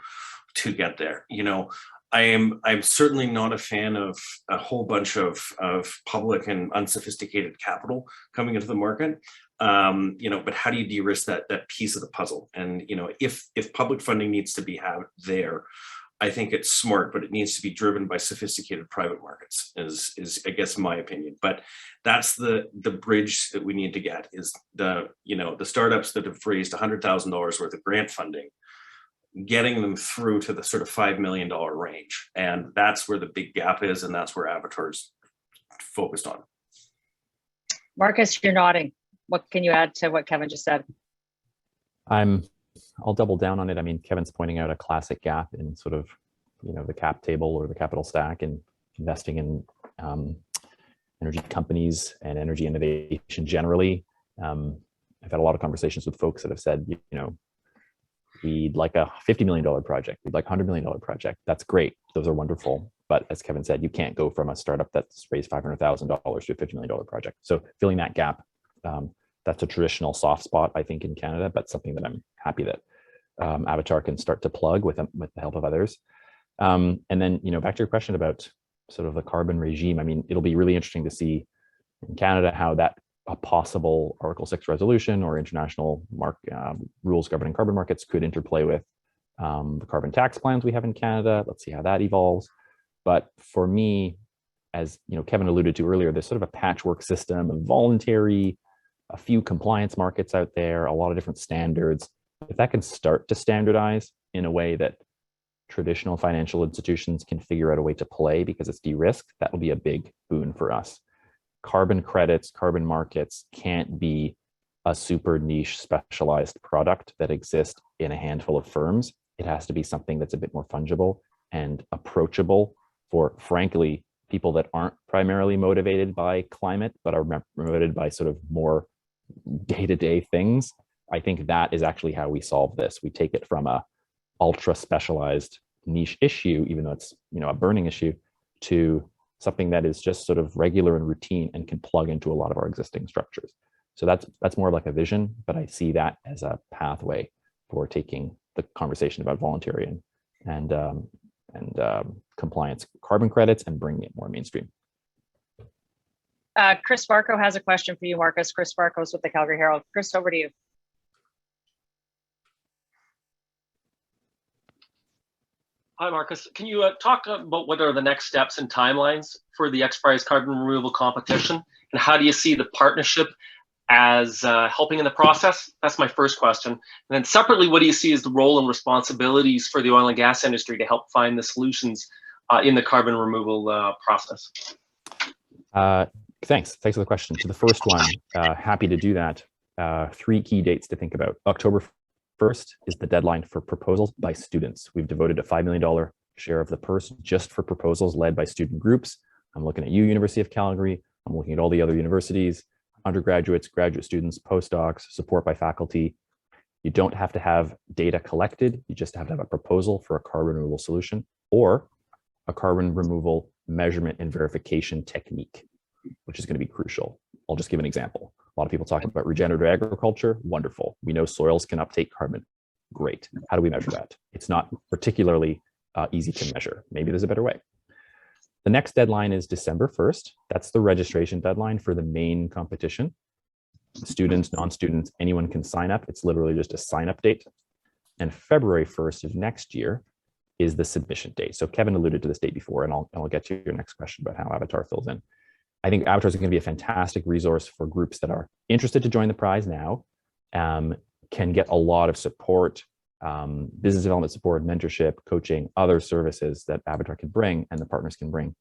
get there. I'm certainly not a fan of a whole bunch of public and unsophisticated capital coming into the market. But how do you de-risk that piece of the puzzle? And if public funding needs to be had there, I think it's smart, but it needs to be driven by sophisticated private markets, is I guess my opinion. But that's the bridge that we need to get, is the startups that have raised $100,000 worth of grant funding, getting them through to the sort of $5 million range. And that's where the big gap is, and that's where Avatar's focused on.
Marcus, you're nodding. What can you add to what Kevin just said?
I'll double down on it. I mean, Kevin's pointing out a classic gap in sort of, the cap table or the capital stack, and investing in energy companies and energy innovation generally. I've had a lot of conversations with folks that have said, we'd like a $50 million project. We'd like a $100 million project. That's great. Those are wonderful. But as Kevin said, you can't go from a startup that's raised $500,000 to a $50 million project. So filling that gap, that's a traditional soft spot, I think, in Canada, but something that I'm happy that Avatar can start to plug with the help of others. And then, back to your question about sort of the carbon regime. I mean, it'll be really interesting to see in Canada how that a possible Article 6 resolution or international rules governing carbon markets could interplay with the carbon tax plans we have in Canada. Let's see how that evolves. But for me, as Kevin alluded to earlier, there's sort of a patchwork system of voluntary a few compliance markets out there, a lot of different standards. If that can start to standardize in a way that traditional financial institutions can figure out a way to play because it's de-risked, that will be a big boon for us. Carbon credits, carbon markets can't be a super niche specialized product that exists in a handful of firms. It has to be something that's a bit more fungible and approachable for, frankly, people that aren't primarily motivated by climate, but are motivated by sort of more day-to-day things. I think that is actually how we solve this. We take it from a ultra specialized niche issue, even though it's, you know, a burning issue, to something that is just sort of regular and routine and can plug into a lot of our existing structures. So that's more like a vision, but I see that as a pathway for taking the conversation about voluntary and compliance carbon credits and bringing it more mainstream.
Chris Varco has a question for you, Marcus. Chris Varco is with the Calgary Herald. Chris, over to you.
Hi, Marcus. Can you talk about what are the next steps and timelines for the XPRIZE carbon removal competition? And how do you see the partnership as helping in the process? That's my first question. And then separately, what do you see as the role and responsibilities for the oil and gas industry to help find the solutions in the carbon removal process?
Thanks for the question. So the first one, happy to do that. 3 key dates to think about. October 1st is the deadline for proposals by students. We've devoted a $5 million share of the purse just for proposals led by student groups. I'm looking at you, University of Calgary. I'm looking at all the other universities, undergraduates, graduate students, postdocs, support by faculty. You don't have to have data collected. You just have to have a proposal for a carbon removal solution or a carbon removal measurement and verification technique, which is going to be crucial. I'll just give an example. A lot of people talk about regenerative agriculture. Wonderful. We know soils can uptake carbon. Great. How do we measure that? It's not particularly easy to measure. Maybe there's a better way. The next deadline is December 1st. That's the registration deadline for the main competition. Students, non-students, anyone can sign up. It's literally just a sign-up date. And February 1st of next year is the submission date. So Kevin alluded to this date before, and I'll get to your next question about how Avatar fills in. I think Avatar is going to be a fantastic resource for groups that are interested to join the prize now, can get a lot of support, business development support, mentorship, coaching, other services that Avatar can bring and the partners can bring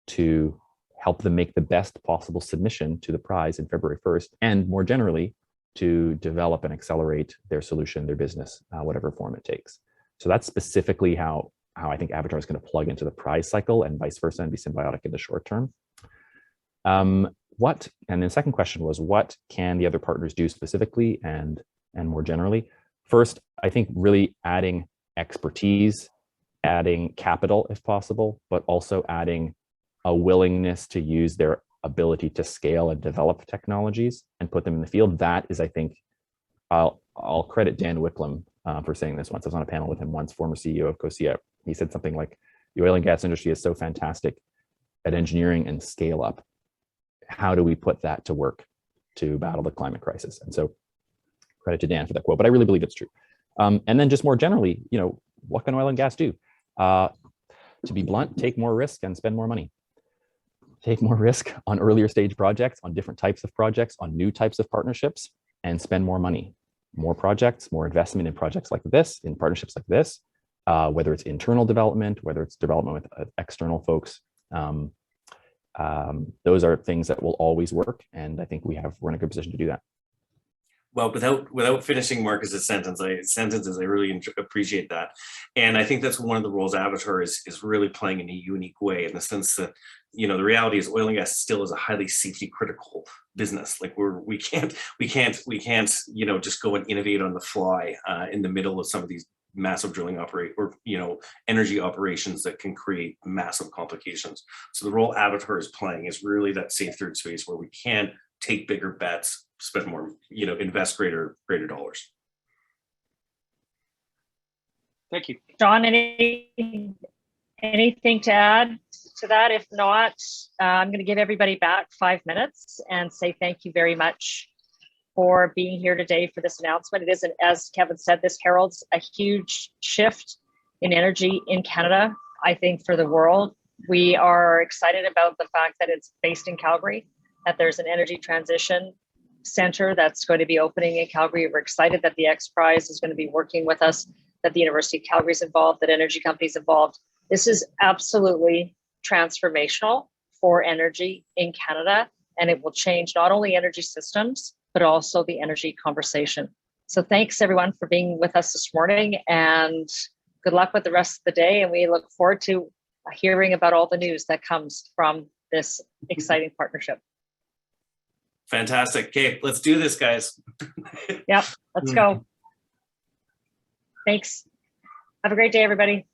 to help them make the best possible submission to the prize in February 1st, and more generally, to develop and accelerate their solution, their business, whatever form it takes. So that's specifically how I think Avatar is going to plug into the prize cycle and vice versa and be symbiotic in the short term. And the second question was, what can the other partners do specifically and more generally? First, I think really adding expertise, adding capital if possible, but also adding a willingness to use their ability to scale and develop technologies and put them in the field. That is, I think, I'll credit Dan Wicklum for saying this once. I was on a panel with him once, former CEO of COSIA. He said something like, the oil and gas industry is so fantastic at engineering and scale up. How do we put that to work to battle the climate crisis? And so credit to Dan for that quote, but I really believe it's true. And then just more generally, you know, what can oil and gas do? To be blunt, take more risk and spend more money. Take more risk on earlier stage projects, on different types of projects, on new types of partnerships, and spend more money. More projects, more investment in projects like this, in partnerships like this, whether it's internal development, whether it's development with external folks. Those are things that will always work, and I think we're in a good position to do that.
Well, without finishing Marcus's sentences, I really appreciate that, and I think that's one of the roles Avatar is really playing in a unique way, in the sense that, you know, the reality is oil and gas still is a highly safety critical business. Like we can't you know, just go and innovate on the fly in the middle of some of these massive drilling energy operations that can create massive complications. So the role Avatar is playing is really that safe third space where we can take bigger bets, spend more, you know, invest greater dollars.
Thank you.
John, anything to add to that? If not, I'm going to give everybody back 5 minutes and say thank you very much for being here today for this announcement. It is, as Kevin said, this heralds a huge shift in energy in Canada, I think, for the world. We are excited about the fact that it's based in Calgary, that there's an energy transition center that's going to be opening in Calgary. We're excited that the XPRIZE is going to be working with us, that the University of Calgary is involved, that energy companies involved. This is absolutely transformational for energy in Canada, and it will change not only energy systems, but also the energy conversation. So thanks everyone for being with us this morning, and good luck with the rest of the day. And we look forward to hearing about all the news that comes from this exciting partnership.
Fantastic. Okay, let's do this, guys.
Yep, let's go. Thanks. Have a great day, everybody.